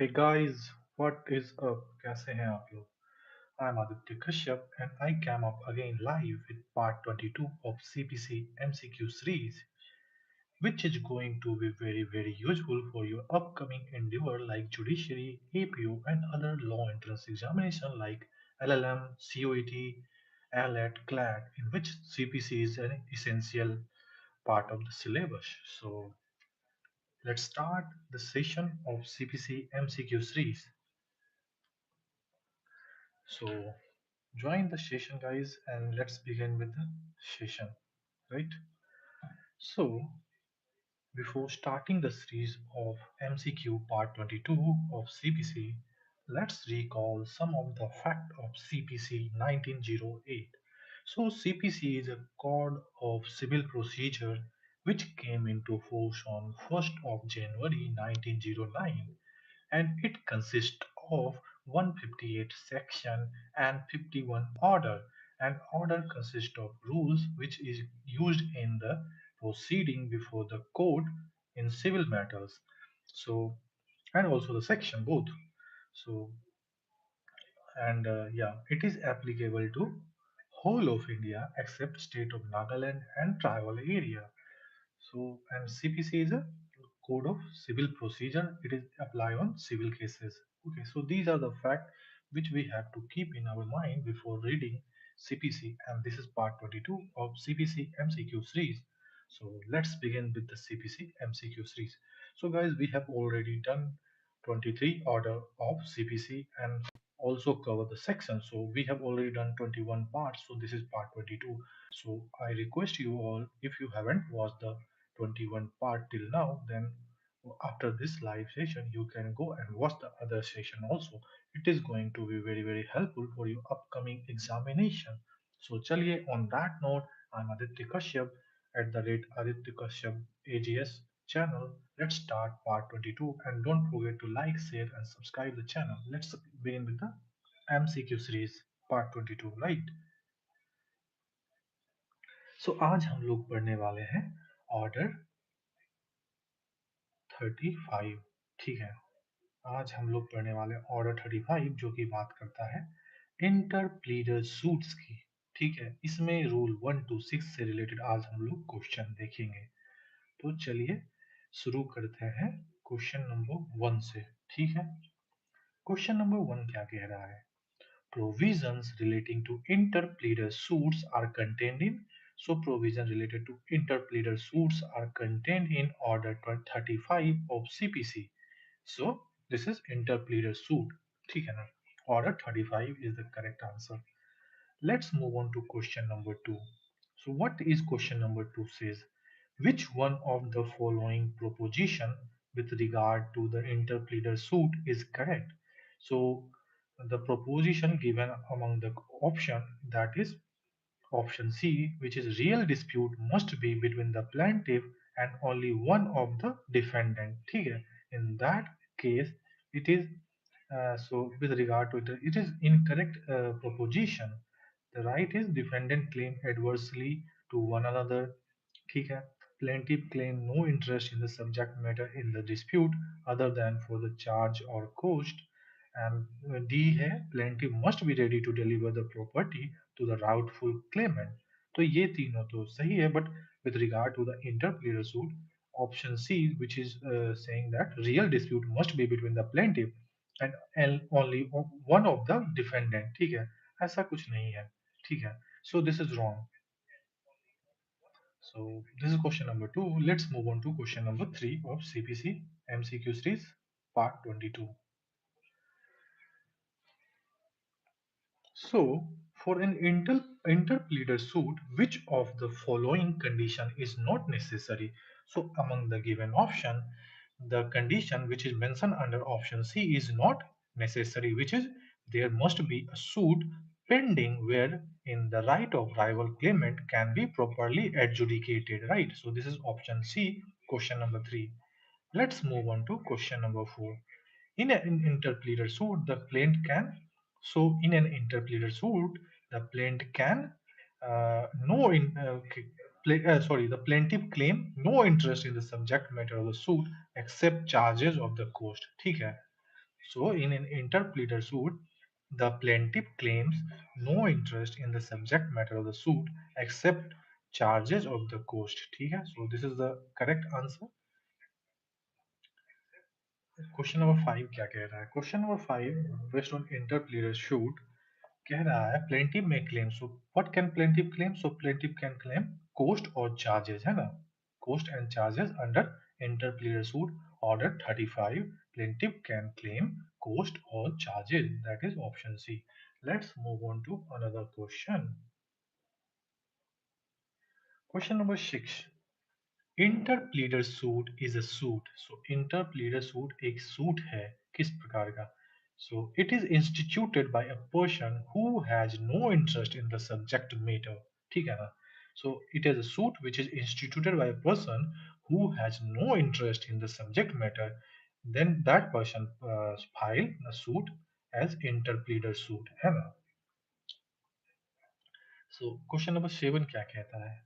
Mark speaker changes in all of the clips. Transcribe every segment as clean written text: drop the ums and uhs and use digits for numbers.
Speaker 1: Hey guys, what is up? कैसे हैं आप लोग? I'm Aditya Kashyap and I came up again live with part 22 of CPC MCQ series, which is going to be very useful for your upcoming endeavor like Judiciary, APO and other law entrance examination like LLM, COET, ALET, CLAT, in which CPC is an essential part of the syllabus. So let's start the session of CPC MCQ series. So join the session, guys, and let's begin with the session, right? So before starting the series of MCQ part 22 of CPC, let's recall some of the fact of CPC 1908. So CPC is a code of civil procedure which came into force on 1st of January 1909, and it consists of 158 section and 51 order. An order consists of rules which is used in the proceeding before the court in civil matters. So and also the section both. So and yeah, it is applicable to whole of India except state of Nagaland and tribal area. So, and CPC is a code of civil procedure. It is apply on civil cases. Okay, so these are the facts which we have to keep in our mind before reading CPC. And this is part 22 of CPC MCQ series. So let's begin with the CPC MCQ series. So guys, we have already done 23 order of CPC and also cover the section. So we have already done 21 parts. So this is part 22. So I request you all, if you haven't watched the 21 part till now, then after this live session, you can go and watch the other session also. It is going to be very helpful for your upcoming examination. So, chaliye, on that note, I'm Aditya Kashyap at the rate Aditya Kashyap AGS channel. Let's start part 22 and don't forget to like, share, and subscribe the channel. Let's begin with the MCQ series part 22, right? So आज हम लोग पढ़ने वाले हैं order 35। ठीक है, आज हम लोग पढ़ने वाले हैं ऑर्डर 35 जो कि बात करता है इंटर प्लीडर सूट्स की। ठीक है, इसमें रूल 1 to 6 से रिलेटेड आज हम लोग क्वेश्चन देखेंगे। तो चलिए शुरू करते हैं क्वेश्चन नंबर 1 से। ठीक है, क्वेश्चन नंबर 1 क्या कह रहा है? Provisions relating to interpleader suits are contained in, so provision related to interpleader suits are contained in order 35 of CPC. So this is interpleader suit. ठीक है ना? Order 35 is the correct answer. Let's move on to question number 2. So what is question number 2 says? Which one of the following proposition with regard to the interpleader suit is correct? So the proposition given among the option, that is option C, which is real dispute must be between the plaintiff and only one of the defendant. ठीक है? In that case, it is so with regard to it, it is incorrect proposition. The right is defendant claim adversely to one another. ठीक है? Plaintiff claim no interest in the subject matter in the dispute other than for the charge or cost. And D है plaintiff must be ready to deliver the property to the rightful claimant. तो ये तीनों तो सही है, but with regard to the interpleader suit, option C, which is saying that real dispute must be between the plaintiff and only one of the defendant. ठीक है, ऐसा कुछ नहीं है। ठीक है, so this is wrong. So this is question number 2. Let's move on to question number 3 of CPC MCQ series part 22. So, for an interpleader suit, which of the following condition is not necessary? So, among the given option, the condition which is mentioned under option C is not necessary, which is there must be a suit pending where in the right of rival claimant can be properly adjudicated, right? So, this is option C, question number 3. Let's move on to question number 4. In an interpleader suit, the plaintiff can in an interpleader suit, the plaintiff can no in sorry, the plaintiff claim no interest in the subject matter of the suit except charges of the cost. ठीक है? So in an interpleader suit, the plaintiff claims no interest in the subject matter of the suit except charges of the cost. ठीक है? So this is the correct answer. Question number 5 क्या कह रहा है? Question number 5 based on interpleader suit कह रहा है plaintiff may claim. So what can plaintiff claim? So plaintiff can claim cost or charges, है ना? Cost and charges under interpleader suit order 35. Plaintiff can claim cost or charges. That is option C. Let's move on to another question. Question number 6. Interpleader suit is a suit. So interpleader suit एक suit है किस प्रकार का? So it is instituted by a person who has no interest in the subject matter. ठीक है ना? So it is a suit which is instituted by a person who has no interest in the subject matter. Then that person file the suit as interpleader suit, है ना? So question number 7 क्या कहता है?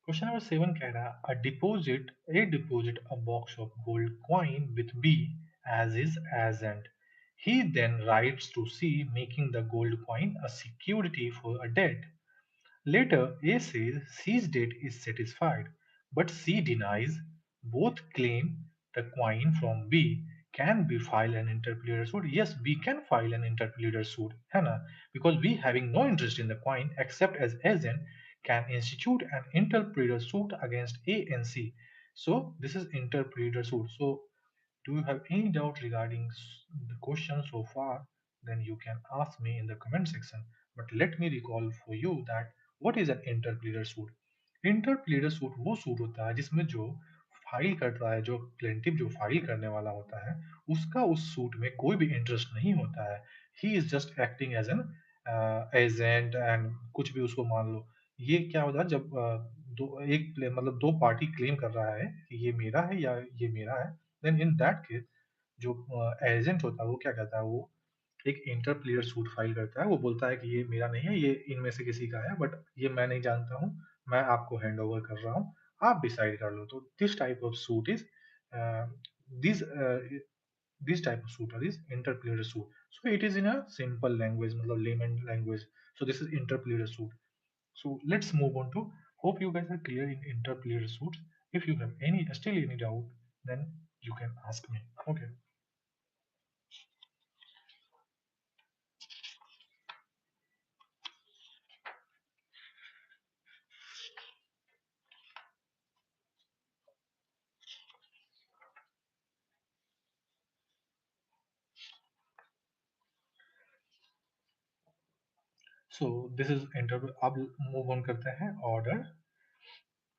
Speaker 1: Question number 7 कह रहा है a deposit a box of gold coin with B as his agent. He then writes to C making the gold coin a security for a debt. Later, A says C's debt is satisfied, but C denies. Both claim the coin from B. Can we file an interpleader suit? Yes, we can file an interpleader suit, है ना? Because we having no interest in the coin except as agent can institute an interpleader suit against A and C. So this is interpleader suit. So do you have any doubt regarding the question so far? Then you can ask me in the comment section. But let me recall for you that what is an interpleader suit? Interpleader suit वो suit होता है जिसमें जो file करता है, जो plaintiff जो file करने वाला होता है, उसका उस सूट में कोई भी इंटरेस्ट नहीं होता है. He is just acting as an agent and कुछ भी उसको मान लो. ये क्या होता है जब मतलब दो पार्टी क्लेम कर रहा है कि ये मेरा है या ये मेरा है, देन इन दैट केस जो एजेंट होता है वो क्या करता है, वो एक इंटर प्लेयर सूट फाइल करता है. वो बोलता है कि ये मेरा नहीं है, ये इनमें से किसी का है, बट ये मैं नहीं जानता हूँ, मैं आपको हैंड ओवर कर रहा हूँ, आप डिसाइड कर लो. तो this type of suit is this this type of suit is interpleader suit. So it is in a simple language, मतलब layman language. So this is interpleader suit. So let's move on to, hope you guys are clear in interplayer suits. If you have still any doubt, then you can ask me. Okay. So this is inter. अब move on करते हैं order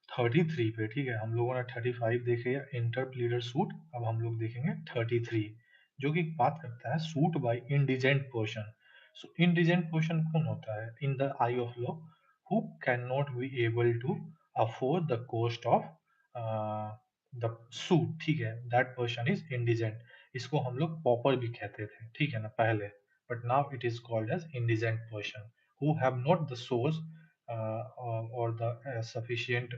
Speaker 1: 33 पे. ठीक है, हम लोगों ने 35 देखे या इंटर प्लीडर सूट. अब हम लोग देखेंगे 33 जो कि बात करता है suit by indigent person. So indigent person कौन होता है in the eye of law? Who can not be able to afford the cost of the suit. ठीक है, दैट पर्सन इज इंडिजेंट. इसको हम लोग पॉपर भी कहते थे, ठीक है ना, पहले. But now it is called as indigent person who have not the source or the sufficient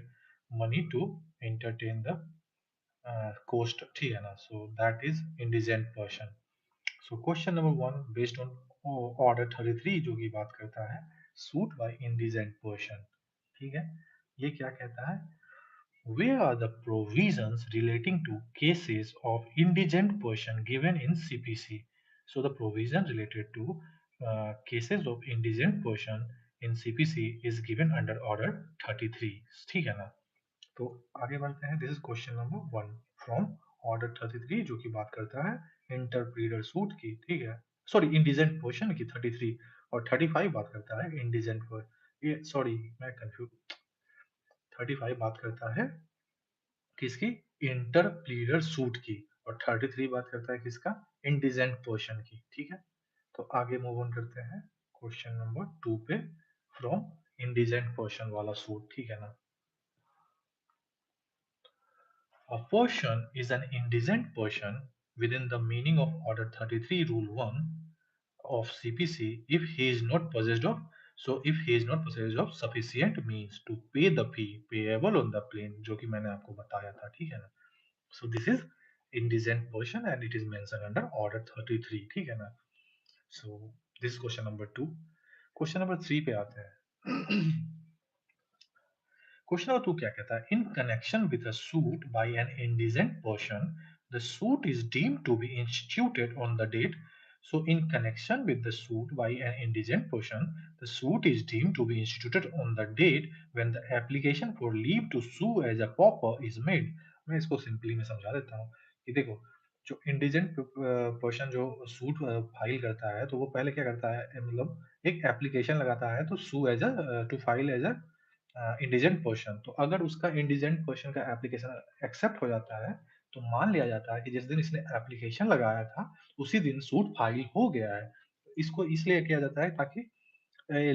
Speaker 1: money to entertain the cost. ठीक है ना? So that is indigent person. So question number 1 based on order 33 जो की बात करता है suit by indigent person. ठीक है, ये क्या कहता है? Where are the provisions relating to cases of indigent person given in CPC? So the provision related to cases of indigent person in CPC is given under order 33. ठीक है ना? तो आगे बढ़ते हैं. This is question number 1 from order 33 जो की बात करता है इंटरप्रीटर सूट की. ठीक है, सॉरी इंडिजेंट पोर्शन की 33. और 35 बात करता है इंडिजेंट पर. ये सॉरी मैं कंफ्यूज. 35 बात करता है किसकी? इंटरप्लीडर सूट की. और 33 बात करता है किसका? इंडिजेंट पोर्शन की. ठीक है, तो आगे मूव ऑन करते हैं क्वेश्चन नंबर 2 पे फ्रॉम इंडिजेंट पोर्शन वाला सूट. ठीक है ना? A person is an indigent person within the meaning of Order 33 Rule 1 of CPC if he is not possessed of, so if he is not possessed of sufficient means to pay the fee payable on the plane, जो कि मैंने आपको बताया था. ठीक है ना? So this is indigent person and it is mentioned under order 33, ठीक है ना. So this is question number 2. Question number 3 पे आते हैं. Question number 2 क्या कहता है? In connection with a suit by an indigent person, the suit is deemed to be instituted on the date. So, in connection with the suit by an indigent person, the suit is deemed to be instituted on the date when the application for leave to sue as a pauper is made. मैं इसको simply में समझा देता हूँ कि देखो, जो indigent person जो सूट फाइल करता है तो वो पहले क्या करता है, मतलब एक एप्लीकेशन लगाता है तो sue as a to file as a indigent person. तो अगर उसका इंडिजेंट पर्सन का एप्लीकेशन एक्सेप्ट हो जाता है तो मान लिया जाता है कि जिस दिन इसने एप्लीकेशन लगाया था उसी दिन सूट फाइल हो गया है. इसको इसलिए किया जाता है ताकि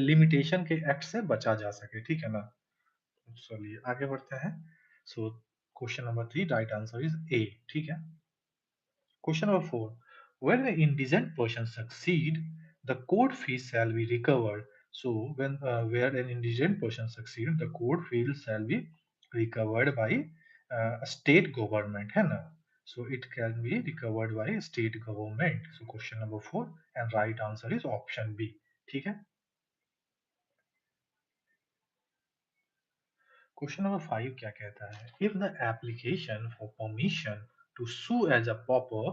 Speaker 1: लिमिटेशन के एक्ट से बचा जा सके, ठीक है ना. तो चलिए आगे बढ़ते हैं. So question number 3 right answer is a, ठीक है. Question number 4. When an indigent person succeed, the court fees shall be recovered. So, when where an indigent person succeed, the court fees shall be recovered by a state government, है ना? So, it can be recovered by a state government. So, question number 4 and right answer is option B. ठीक है? Question number 5 क्या कहता है? If the application for permission to sue as a pauper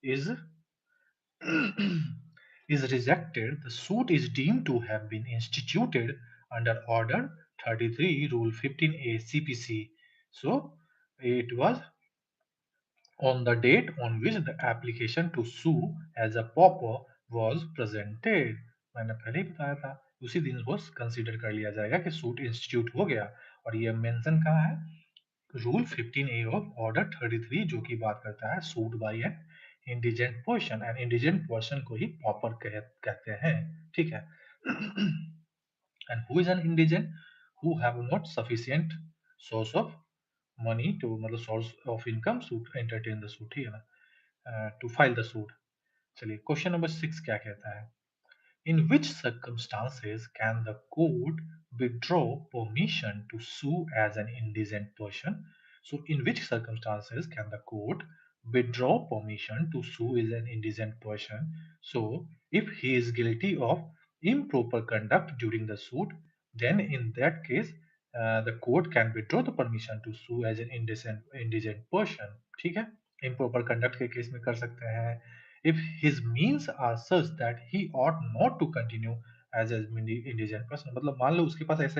Speaker 1: is is rejected, the suit is deemed to have been instituted under Order 33, Rule 15A CPC. So, it was on the date on which the application to sue as a pauper was presented. मैंने पहले ही बताया था उसी दिन वो consider कर लिया जाएगा कि सूट इंस्टीट्यूट हो गया. और ये मेंशन कहाँ है? रूल 15A ऑफ ऑर्डर 33 जो कि बात करता है suit by an indigent person and indigent person को ही पॉपर कहते हैं, ठीक है. And who is an indigent? Who have not sufficient source of money to, मतलब source of income suit entertain the suit, ठीक है ना, टू फाइल द सूट. चलिए क्वेश्चन नंबर 6 क्या कहता है? In which circumstances can the court withdraw permission to sue as an indigent person? So, in which circumstances can the court withdraw permission to sue as an indigent person? So, if he is guilty of improper conduct during the suit, then in that case, the court can withdraw the permission to sue as an indigent person. ठीक है? Improper conduct के case में कर सकते हैं. If his means are such that he ought not to continue as an indigent person, मतलब मान लो उसके पास ऐसे